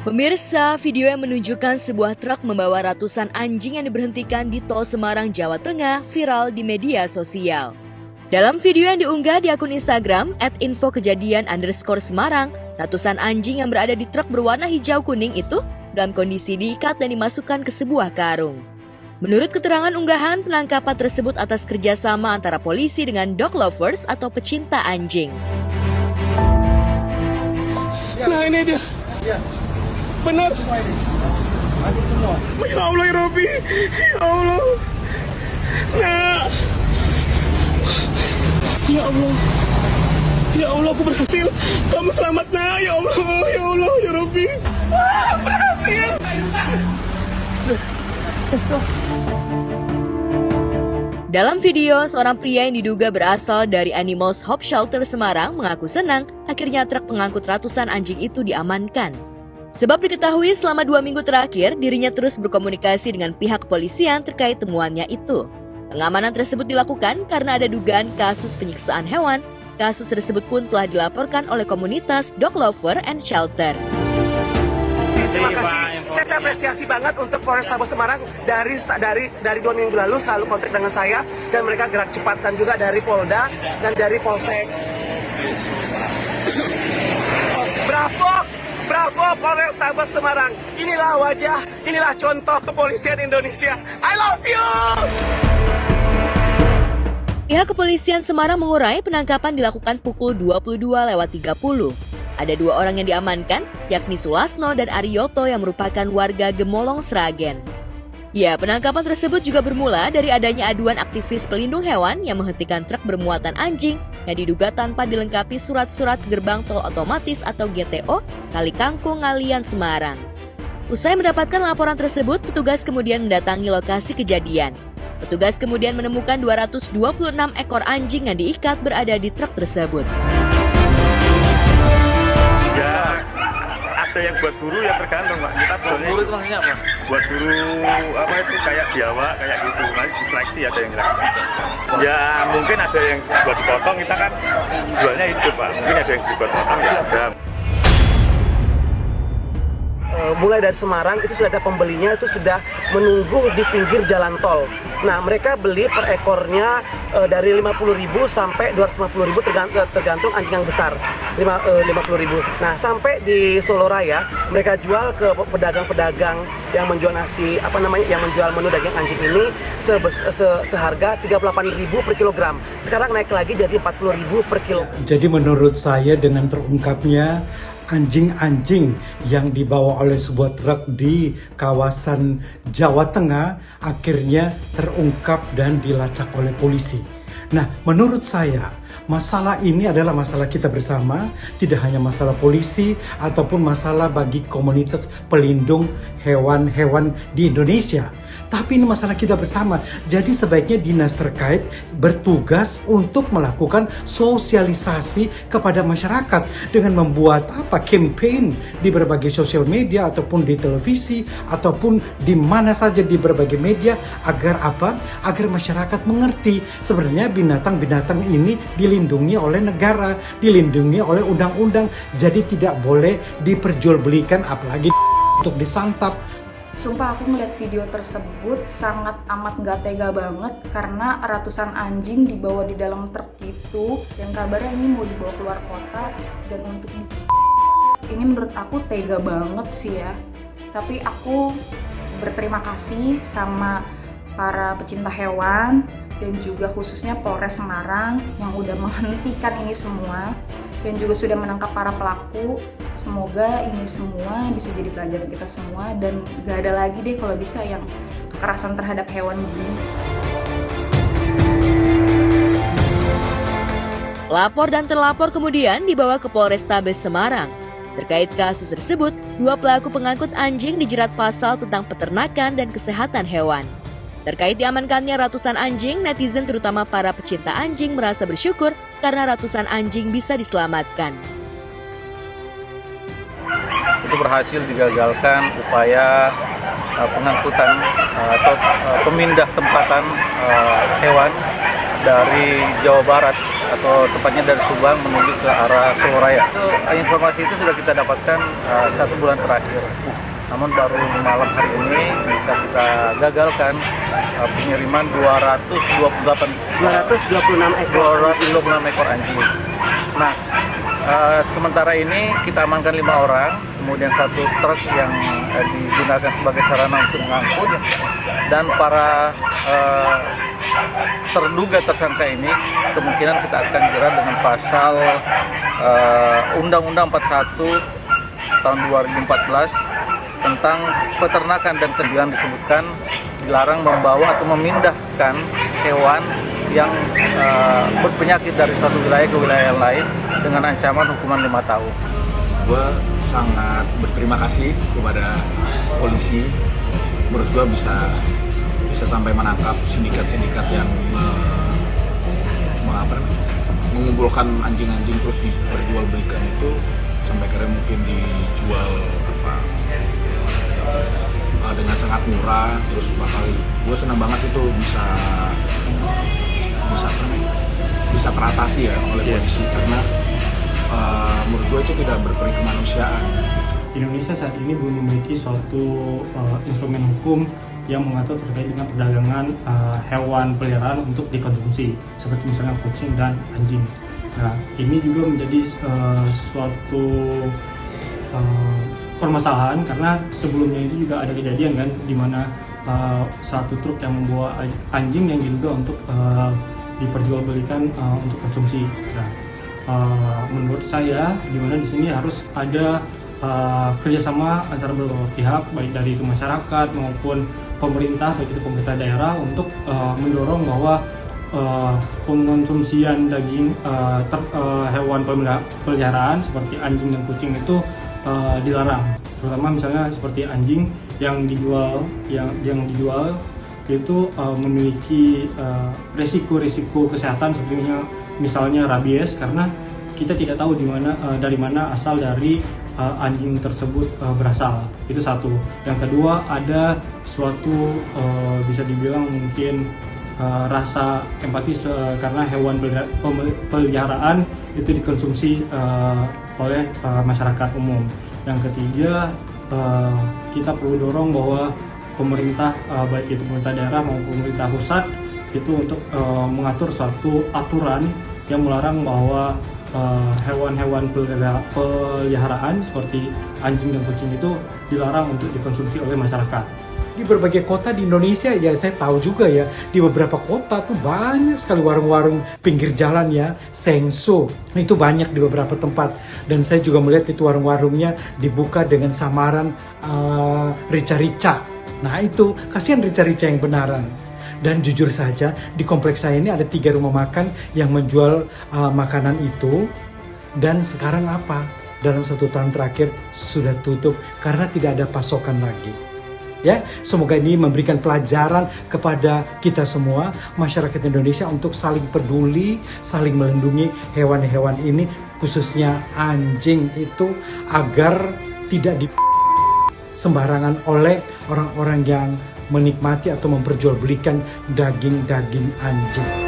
Pemirsa, video yang menunjukkan sebuah truk membawa ratusan anjing yang diberhentikan di Tol Semarang, Jawa Tengah viral di media sosial. Dalam video yang diunggah di akun Instagram @infokejadian_Semarang, ratusan anjing yang berada di truk berwarna hijau kuning itu dalam kondisi diikat dan dimasukkan ke sebuah karung. Menurut keterangan unggahan, penangkapan tersebut atas kerjasama antara polisi dengan dog lovers atau pecinta anjing. Nah ini dia. Benar. Ya Allah ya Rabbi. Ya Allah. Nah. Ya Allah. Ya Allah, aku berhasil. Kamu selamat, nah. Ya Allah. Ya Allah ya Rabbi. Berhasil. Dalam video, seorang pria yang diduga berasal dari Animals Hope Shelter Semarang mengaku senang akhirnya truk pengangkut ratusan anjing itu diamankan. Sebab diketahui selama 2 minggu terakhir, dirinya terus berkomunikasi dengan pihak kepolisian terkait temuannya itu. Pengamanan tersebut dilakukan karena ada dugaan kasus penyiksaan hewan. Kasus tersebut pun telah dilaporkan oleh komunitas Dog Lover and Shelter. Terima kasih. Saya apresiasi banget untuk Polrestabes Semarang dari 2 minggu lalu selalu kontak dengan saya dan mereka gerak cepat, dan juga dari Polda dan dari Polsek. Bravo Polrestabes Semarang. Inilah wajah, inilah contoh kepolisian Indonesia. I love you. Pihak kepolisian Semarang mengurai penangkapan dilakukan pukul 22.30. Ada 2 orang yang diamankan, yakni Sulasno dan Ariyoto yang merupakan warga Gemolong, Sragen. Ya, penangkapan tersebut juga bermula dari adanya aduan aktivis pelindung hewan yang menghentikan truk bermuatan anjing yang diduga tanpa dilengkapi surat-surat gerbang tol otomatis atau GTO Kali Kangkung, Ngalian, Semarang. Usai mendapatkan laporan tersebut, petugas kemudian mendatangi lokasi kejadian. Petugas kemudian menemukan 226 ekor anjing yang diikat berada di truk tersebut. Ya, ada yang buat guru ya tergantung Pak. Kita guru itu maksudnya apa? Buat guru apa itu kayak biawak kayak gitu. Nanti diseleksi ada yang diseleksi. Ya mungkin ada yang buat dipotong, kita kan jualnya hidup Pak. Mungkin ada yang buat potong ya ada. Mulai dari Semarang itu sudah ada pembelinya, itu sudah menunggu di pinggir jalan tol. Nah, mereka beli per ekornya dari 50.000 sampai 250.000 tergantung anjing yang besar. 50.000. Nah, sampai di Solo Raya mereka jual ke pedagang-pedagang yang menjual yang menjual menu daging anjing ini seharga 38.000 per kilogram. Sekarang naik lagi jadi 40.000 per kilo. Jadi menurut saya dengan terungkapnya anjing-anjing yang dibawa oleh sebuah truk di kawasan Jawa Tengah akhirnya terungkap dan dilacak oleh polisi. Nah, menurut saya masalah ini adalah masalah kita bersama, tidak hanya masalah polisi ataupun masalah bagi komunitas pelindung hewan-hewan di Indonesia. Tapi ini masalah kita bersama. Jadi sebaiknya dinas terkait bertugas untuk melakukan sosialisasi kepada masyarakat dengan membuat campaign di berbagai sosial media ataupun di televisi ataupun di mana saja di berbagai media agar agar masyarakat mengerti sebenarnya binatang-binatang ini dilindungi oleh negara, dilindungi oleh undang-undang. Jadi tidak boleh diperjualbelikan apalagi untuk disantap. Sumpah aku ngeliat video tersebut sangat amat gak tega banget karena ratusan anjing dibawa di dalam truk itu dan kabarnya ini mau dibawa keluar kota dan untuk ini menurut aku tega banget sih ya. Tapi aku berterima kasih sama para pecinta hewan dan juga khususnya Polres Semarang yang udah menghentikan ini semua dan juga sudah menangkap para pelaku. Semoga ini semua bisa jadi pelajaran kita semua dan gak ada lagi deh kalau bisa yang kekerasan terhadap hewan begini. Lapor dan terlapor kemudian dibawa ke Polrestabes Semarang. Terkait kasus tersebut, 2 pelaku pengangkut anjing dijerat pasal tentang peternakan dan kesehatan hewan. Terkait diamankannya ratusan anjing, netizen terutama para pecinta anjing merasa bersyukur karena ratusan anjing bisa diselamatkan. Itu berhasil digagalkan upaya pengangkutan atau pemindah tempatan hewan dari Jawa Barat atau tepatnya dari Subang menuju ke arah Solo Raya. Informasi itu sudah kita dapatkan 1 bulan terakhir. Namun baru malam hari ini bisa kita gagalkan pengiriman 226 ekor anjing. Nah, sementara ini kita amankan 5 orang, kemudian 1 truk yang digunakan sebagai sarana untuk mengangkut, dan para terduga tersangka ini kemungkinan kita akan jerat dengan pasal Undang-Undang 41 tahun 2014 tentang peternakan dan kejualan, disebutkan dilarang membawa atau memindahkan hewan yang berpenyakit dari suatu wilayah ke wilayah lain dengan ancaman hukuman 5 tahun. Gue sangat berterima kasih kepada polisi. Menurut gue bisa sampai menangkap sindikat-sindikat yang mengumpulkan anjing-anjing terus diperjualbelikan itu, sampai akhirnya mungkin dijual dengan sangat murah. Terus bakal gue senang banget itu bisa teratasi ya oleh polisi, karena menurut gue itu tidak berperi kemanusiaan. Indonesia saat ini belum memiliki suatu instrumen hukum yang mengatur terkait dengan perdagangan hewan peliharaan untuk dikonsumsi, seperti misalnya kucing dan anjing. Nah, ini juga menjadi suatu permasalahan, karena sebelumnya itu juga ada kejadian kan, di mana satu truk yang membawa anjing yang diduga untuk diperjualbelikan untuk konsumsi. Nah, menurut saya, di mana di sini harus ada kerjasama antara beberapa pihak, baik dari itu masyarakat maupun pemerintah, baik itu pemerintah daerah, untuk mendorong bahwa pengonsumsian daging hewan peliharaan seperti anjing dan kucing itu dilarang. Terutama misalnya seperti anjing yang dijual itu memiliki resiko kesehatan seperti misalnya rabies, karena kita tidak tahu dari mana asal dari anjing tersebut berasal. Itu satu. Yang kedua, ada suatu bisa dibilang mungkin rasa empati karena hewan peliharaan itu dikonsumsi oleh masyarakat umum. Yang ketiga, kita perlu dorong bahwa pemerintah, baik itu pemerintah daerah maupun pemerintah pusat, itu untuk mengatur suatu aturan yang melarang bahwa hewan-hewan peliharaan seperti anjing dan kucing itu dilarang untuk dikonsumsi oleh masyarakat. Di berbagai kota di Indonesia, ya saya tahu juga ya, di beberapa kota tuh banyak sekali warung-warung pinggir jalan ya, sengso. Nah, itu banyak di beberapa tempat, dan saya juga melihat itu warung-warungnya dibuka dengan samaran rica-rica. Nah, itu kasihan rica-rica yang benaran. Dan jujur saja, di kompleks saya ini ada 3 rumah makan yang menjual makanan itu, dan sekarang apa? Dalam 1 tahun terakhir sudah tutup karena tidak ada pasokan lagi. Ya, semoga ini memberikan pelajaran kepada kita semua, masyarakat Indonesia, untuk saling peduli, saling melindungi hewan-hewan ini, khususnya anjing itu, agar tidak sembarangan oleh orang-orang yang menikmati atau memperjualbelikan daging-daging anjing.